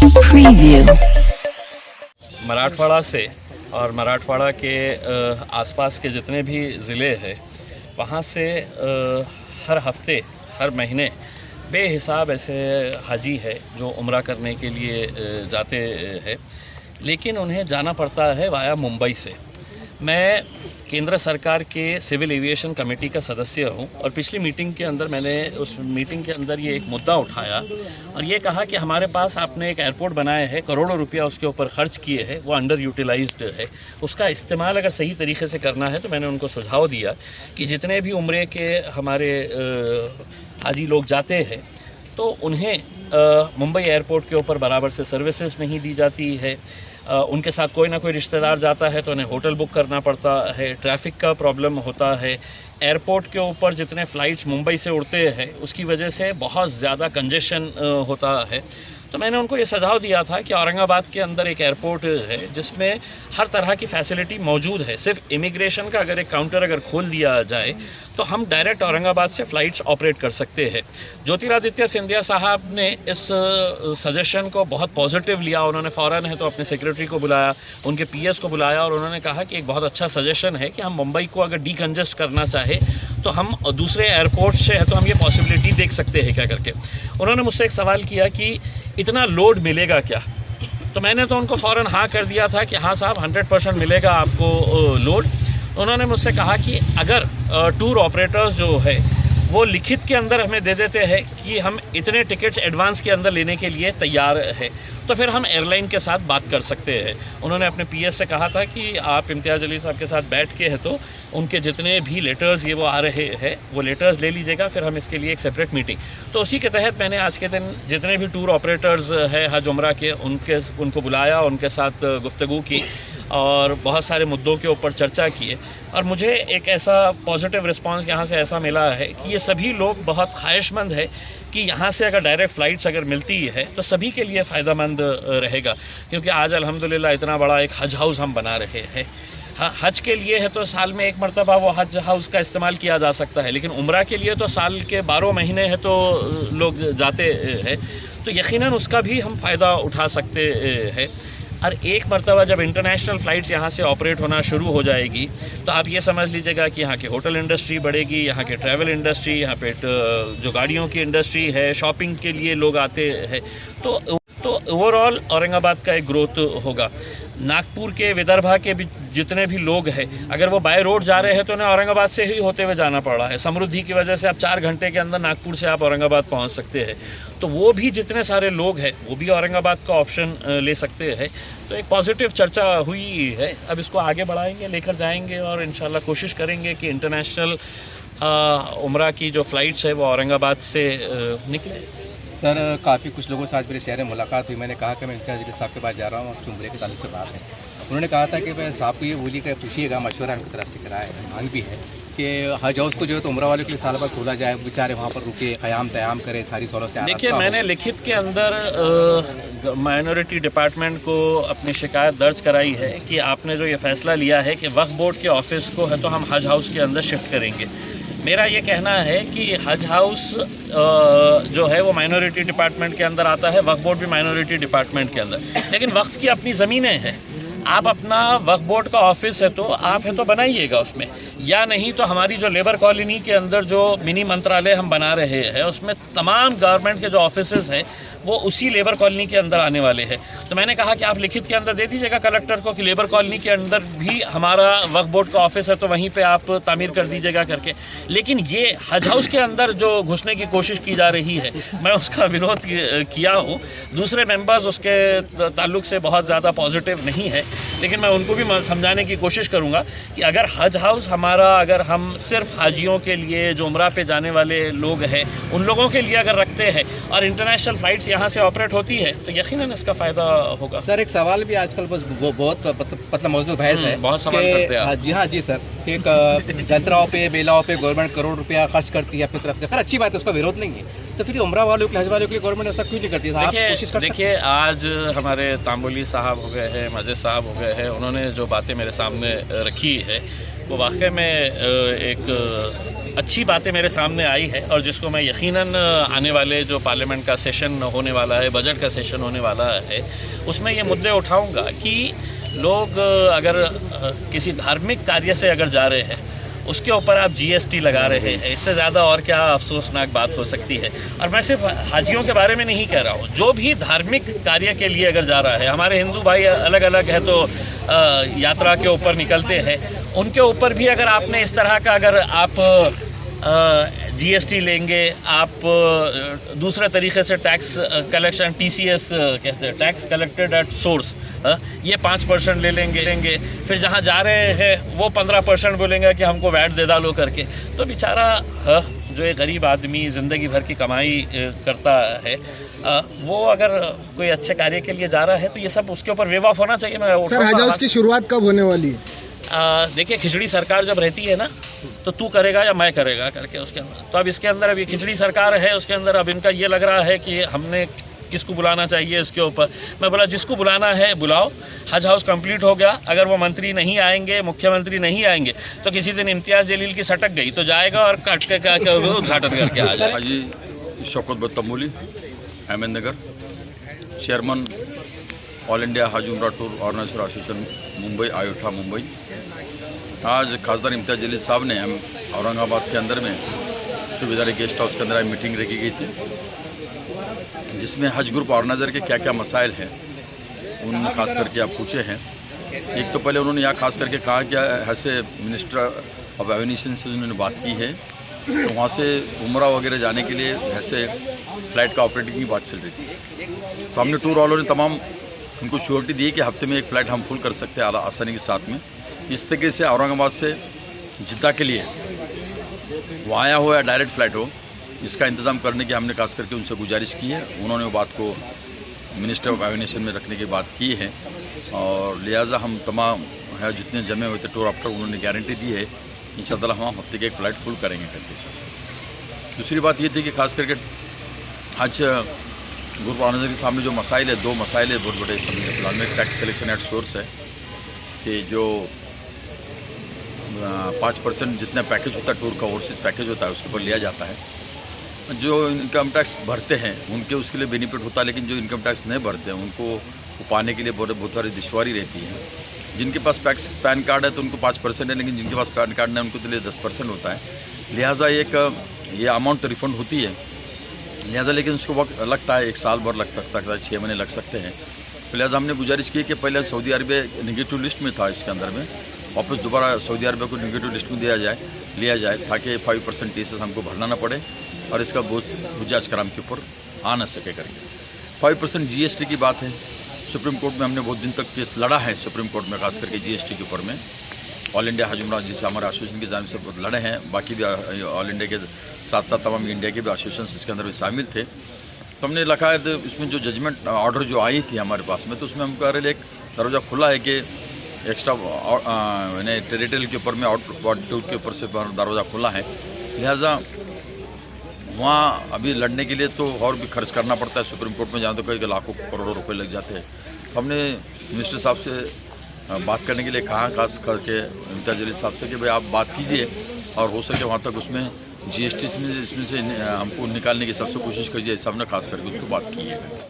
Preview. Marathwada से और मराठवाड़ा के आसपास के जितने भी ज़िले हैं वहाँ से हर हफ्ते हर महीने बेहिसाब ऐसे हाजी है जो उम्रा करने के लिए जाते हैं, लेकिन उन्हें जाना पड़ता है वाया मुंबई से। मैं केंद्र सरकार के सिविल एविएशन कमेटी का सदस्य हूं और पिछली मीटिंग के अंदर मैंने उस मीटिंग के अंदर ये एक मुद्दा उठाया और ये कहा कि हमारे पास आपने एक एयरपोर्ट बनाया है, करोड़ों रुपया उसके ऊपर खर्च किए हैं, वो अंडर यूटिलाइज्ड है, उसका इस्तेमाल अगर सही तरीके से करना है तो मैंने उनको सुझाव दिया कि जितने भी उम्रे के हमारे हाजी लोग जाते हैं तो उन्हें मुंबई एयरपोर्ट के ऊपर बराबर से सर्विसेज नहीं दी जाती है। उनके साथ कोई ना कोई रिश्तेदार जाता है तो उन्हें होटल बुक करना पड़ता है, ट्रैफिक का प्रॉब्लम होता है, एयरपोर्ट के ऊपर जितने फ़्लाइट्स मुंबई से उड़ते हैं उसकी वजह से बहुत ज़्यादा कंजेशन होता है। तो मैंने उनको ये सुझाव दिया था कि औरंगाबाद के अंदर एक एयरपोर्ट है जिसमें हर तरह की फैसिलिटी मौजूद है। सिर्फ इमिग्रेशन का अगर एक काउंटर अगर खोल दिया जाए तो हम डायरेक्ट औरंगाबाद से फ़्लाइट्स ऑपरेट कर सकते हैं। ज्योतिरादित्य सिंधिया साहब ने इस सजेशन को बहुत पॉजिटिव लिया। उन्होंने फ़ौरन है तो अपने सेक्रेटरी को बुलाया, उनके पीएस को बुलाया और उन्होंने कहा कि एक बहुत अच्छा सजेशन है कि हम मुंबई को अगर डीकंजेस्ट करना चाहे तो हम दूसरे एयरपोर्ट से है तो हम ये पॉसिबिलिटी देख सकते हैं क्या करके। उन्होंने मुझसे एक सवाल किया कि इतना लोड मिलेगा क्या, तो मैंने तो उनको फ़ौरन हाँ कर दिया था कि हाँ साहब 100% मिलेगा आपको लोड। उन्होंने मुझसे कहा कि अगर टूर ऑपरेटर्स जो है वो लिखित के अंदर हमें दे देते हैं कि हम इतने टिकट्स एडवांस के अंदर लेने के लिए तैयार है तो फिर हम एयरलाइन के साथ बात कर सकते हैं। उन्होंने अपने पीएस से कहा था कि आप इम्तियाज़ अली साहब के साथ बैठ के है तो उनके जितने भी लेटर्स ये वो आ रहे हैं वो लेटर्स ले लीजिएगा, फिर हम इसके लिए एक सेपरेट मीटिंग। तो उसी के तहत मैंने आज के दिन जितने भी टूर ऑपरेटर्स हैं हज उम्रा के उनको बुलाया, उनके साथ गुफ्तगू की और बहुत सारे मुद्दों के ऊपर चर्चा किए और मुझे एक ऐसा पॉजिटिव रिस्पांस यहाँ से ऐसा मिला है कि ये सभी लोग बहुत ख्वाहिशमंद है कि यहाँ से अगर डायरेक्ट फ़्लाइट्स अगर मिलती है तो सभी के लिए फ़ायदेमंद रहेगा। क्योंकि आज अल्हम्दुलिल्लाह इतना बड़ा एक हज हाउस हम बना रहे हैं। हाँ, हज के लिए है तो साल में एक मरतबा वो हज हाउस का इस्तेमाल किया जा सकता है, लेकिन उम्रा के लिए तो साल के 12 महीने है तो लोग जाते हैं, तो यकीनन उसका भी हम फ़ायदा उठा सकते हैं। और एक मरतबा जब इंटरनेशनल फ़्लाइट्स यहाँ से ऑपरेट होना शुरू हो जाएगी तो आप ये समझ लीजिएगा कि यहाँ की होटल इंडस्ट्री बढ़ेगी, यहाँ के ट्रैवल इंडस्ट्री, यहाँ पे जो गाड़ियों की इंडस्ट्री है, शॉपिंग के लिए लोग आते हैं, तो ओवरऑल औरंगाबाद का एक ग्रोथ होगा। नागपुर के विदर्भा के भी जितने भी लोग हैं अगर वो बाय रोड जा रहे हैं तो उन्हें औरंगाबाद से ही होते हुए जाना पड़ रहा है। समृद्धि की वजह से आप 4 घंटे के अंदर नागपुर से आप औरंगाबाद पहुंच सकते हैं, तो वो भी जितने सारे लोग हैं वो भी औरंगाबाद का ऑप्शन ले सकते हैं। तो एक पॉजिटिव चर्चा हुई है, अब इसको आगे बढ़ाएंगे, लेकर जाएंगे और इंशाल्लाह कोशिश करेंगे कि इंटरनेशनल उम्रा की जो फ़्लाइट्स है वो औरंगाबाद से निकले। सर, काफ़ी कुछ लोगों से आज मेरे शहर में मुलाकात हुई। मैंने कहा कि मैं इम्तियाज़ अली साहब के पास जा रहा हूँ, उसके उम्रे के ताल्लुक से बात है। उन्होंने कहा था कि मैं साहब को ये बोली कर पूछिएगा, मशवरा उनकी तरफ से कराया है, मांग भी है कि हज हाउस को जो है तो उम्रा वालों के लिए साल भर खोला जाए, बेचारे वहाँ पर रुके, क़याम तयाम करें, सारी सहूलत से। देखिए, मैंने लिखित के अंदर माइनॉरिटी डिपार्टमेंट को अपनी शिकायत दर्ज कराई है कि आपने जो ये फ़ैसला लिया है कि वक्फ बोर्ड के ऑफिस को है तो हम हज हाउस के अंदर शिफ्ट करेंगे। मेरा ये कहना है कि हज हाउस जो है वो माइनॉरिटी डिपार्टमेंट के अंदर आता है, वक्फ बोर्ड भी माइनॉरिटी डिपार्टमेंट के अंदर, लेकिन वक्फ की अपनी ज़मीनें हैं। आप अपना वक्फ बोर्ड का ऑफिस है तो आप है तो बनाइएगा उसमें, या नहीं तो हमारी जो लेबर कॉलोनी के अंदर जो मिनी मंत्रालय हम बना रहे हैं उसमें तमाम गवर्नमेंट के जो ऑफिसेज़ हैं वो उसी लेबर कॉलोनी के अंदर आने वाले हैं। तो मैंने कहा कि आप लिखित के अंदर दे दीजिएगा कलेक्टर को कि लेबर कॉलोनी के अंदर भी हमारा वक्फ बोर्ड का ऑफिस है तो वहीं पे आप तामीर कर दीजिएगा करके। लेकिन ये हज हाउस के अंदर जो घुसने की कोशिश की जा रही है मैं उसका विरोध किया हूँ। दूसरे मेंबर्स उसके ताल्लुक से बहुत ज़्यादा पॉजिटिव नहीं है, लेकिन मैं उनको भी समझाने की कोशिश करूँगा कि अगर हज हाउस हमारा, अगर हम सिर्फ हाजियों के लिए जो उम्रा पे जाने वाले लोग हैं उन लोगों के लिए अगर रखते हैं और इंटरनेशनल फ़्लाइट्स यहाँ से ऑपरेट होती है तो यकीनन इसका फ़ायदा होगा। सर, एक सवाल भी आजकल बस वो बहुत मतलब मौजूद बहस है, बहुत सवाल करते हैं। जी हाँ जी सर, एक यात्राओं पे बेलाओं पे गवर्नमेंट करोड़ रुपया खर्च करती है अपनी तरफ से। खैर अच्छी बात है, उसका विरोध नहीं है, तो फिर उम्रा वालों के, हज वालों के लिए गवर्नमेंट ऐसा क्यों नहीं करती है? देखिए, आज हमारे तांबुली साहब हो गए हैं, मजिद साहब हो गए हैं, उन्होंने जो बातें मेरे सामने रखी है वो वाकई में एक अच्छी बातें मेरे सामने आई है और जिसको मैं यकीनन आने वाले जो पार्लियामेंट का सेशन होने वाला है, बजट का सेशन होने वाला है, उसमें ये मुद्दे उठाऊंगा कि लोग अगर किसी धार्मिक कार्य से अगर जा रहे हैं उसके ऊपर आप जीएसटी लगा रहे हैं, इससे ज़्यादा और क्या अफसोसनाक बात हो सकती है। और मैं सिर्फ हाजियों के बारे में नहीं कह रहा हूँ, जो भी धार्मिक कार्य के लिए अगर जा रहा है, हमारे हिंदू भाई अलग अलग है तो यात्रा के ऊपर निकलते हैं, उनके ऊपर भी अगर आपने इस तरह का अगर आप जीएसटी लेंगे, आप दूसरे तरीके से टैक्स कलेक्शन टीसीएस कहते हैं, टैक्स कलेक्टेड एट सोर्स, ये 5% ले लेंगे, फिर जहाँ जा रहे हैं वो 15% बोलेंगे कि हमको वैट दे डालो करके, तो बेचारा जो एक गरीब आदमी ज़िंदगी भर की कमाई करता है, वो अगर कोई अच्छे कार्य के लिए जा रहा है तो ये सब उसके ऊपर वेव ऑफ होना चाहिए। मैं सर, हज हाउस की शुरुआत कब होने वाली है? देखिए, खिचड़ी सरकार जब रहती है ना तो तू करेगा या मैं करेगा करके उसके अंदर, तो अब इसके अंदर अब ये खिचड़ी सरकार है, उसके अंदर अब इनका ये लग रहा है कि हमने किसको बुलाना चाहिए इसके ऊपर। मैं बोला जिसको बुलाना है बुलाओ, हज हाउस कंप्लीट हो गया, अगर वो मंत्री नहीं आएंगे, मुख्यमंत्री नहीं आएंगे तो किसी दिन इम्तियाज़ जलील की सटक गई तो जाएगा और काट के उद्घाटन करके आ जाएगा। Haji Shaukat Batmuli, Ahmed Nagar, chairman all India Haj Umrah tour organiser association Mumbai, आयोठा मुंबई। आज खासदार इम्तियाज़ जलील साहब ने हम औरंगाबाद के अंदर में सुविधारी गेस्ट हाउस के अंदर मीटिंग रखी गई थी, जिसमें हज ग्रुप ऑर्गेनाइजर के क्या क्या मसाइल हैं उन खास करके आप पूछे हैं। एक तो पहले उन्होंने यहाँ खास करके कहा कि हज से मिनिस्टर ऑफ एविएशन से उन्होंने बात की है, तो वहाँ से उम्रा वगैरह जाने के लिए ऐसे फ़्लाइट का ऑपरेटिंग की बात चल रही थी। तो हमने टूर वालों ने तमाम उनको श्योरिटी दी कि हफ्ते में एक फ़्लाइट हम फुल कर सकते हैं आसानी के साथ में। इस तरीके से औरंगाबाद से जिद्दा के लिए वाया हो या डायरेक्ट फ़्लाइट हो, इसका इंतज़ाम करने की हमने खास करके उनसे गुजारिश की है। उन्होंने वो बात को मिनिस्टर ऑफ एविएशन में रखने की बात की है और लिहाजा हम तमाम है जितने जमे हुए थे टूर ऑपरेटर, उन्होंने गारंटी दी है इंशाअल्लाह हम हफ्ते के एक फ़्लाइट फुल करेंगे करके। दूसरी बात ये थी कि खास करके आज ग्रुप ऑर्गेनाइजर के सामने जो मसाइल है, 2 मसाइल है बहुत बड़े समझे। फिलहाल में टैक्स कलेक्शन एट सोर्स है कि जो 5% जितना पैकेज होता है टूर का, ओवरसीज पैकेज होता है, उसके ऊपर लिया जाता है। जो इनकम टैक्स भरते हैं उनके उसके लिए बेनिफिट होता है, लेकिन जो इनकम टैक्स नहीं भरते हैं उनको पाने के लिए बहुत सारी दुश्वारी रहती है। जिनके पास पैन कार्ड है तो उनको 5% है, लेकिन जिनके पास पैन कार्ड नहीं उनको तो लिए 10% होता है। लिहाजा ये अमाउंट रिफंड होती है, लिहाजा लेकिन उसको वक्त लगता है, 1 साल भर लग सकता है, 6 महीने लग सकते हैं। तो लिहाजा हमने गुजारिश की कि पहले सऊदी अरबिया नेगेटिव लिस्ट में था, इसके अंदर में वापस दोबारा सऊदी अरबिया को नेगेटिव लिस्ट में लिया जाए ताकि 5% टीएसएस हमको भरना ना पड़े और इसका बोझ हुज्जाज कराम के ऊपर आ ना सके करके। 5% जीएसटी की बात है, सुप्रीम कोर्ट में हमने बहुत दिन तक केस लड़ा है, सुप्रीम कोर्ट में खास करके जीएसटी के ऊपर में ऑल इंडिया हज उम्रा जिसे हमारे एसोसिएशन की जानिब से लड़े हैं, बाकी भी ऑल इंडिया के साथ साथ तमाम इंडिया के भी एसोसिएशन इसके अंदर भी शामिल थे। तो हमने लिखा है तो इसमें जो जजमेंट ऑर्डर जो आई थी हमारे पास में, तो उसमें हम कह रहे एक दरवाज़ा खुला है कि एक्स्ट्रा यानी टेरिटरी के ऊपर में आउटवर्ड के ऊपर से दरवाज़ा खुला है। लिहाजा वहाँ अभी लड़ने के लिए तो और भी खर्च करना पड़ता है, सुप्रीम कोर्ट में जाने तो कई लाखों करोड़ों रुपए लग जाते हैं। तो हमने मिनिस्टर साहब से बात करने के लिए कहा खास करके इम्तियाज़ जलील साहब से कि भाई आप बात कीजिए और हो सके वहाँ तक उसमें जीएसटी इसमें से हमको निकालने की सबसे कोशिश कीजिए। सबने खास करके उसको बात की है।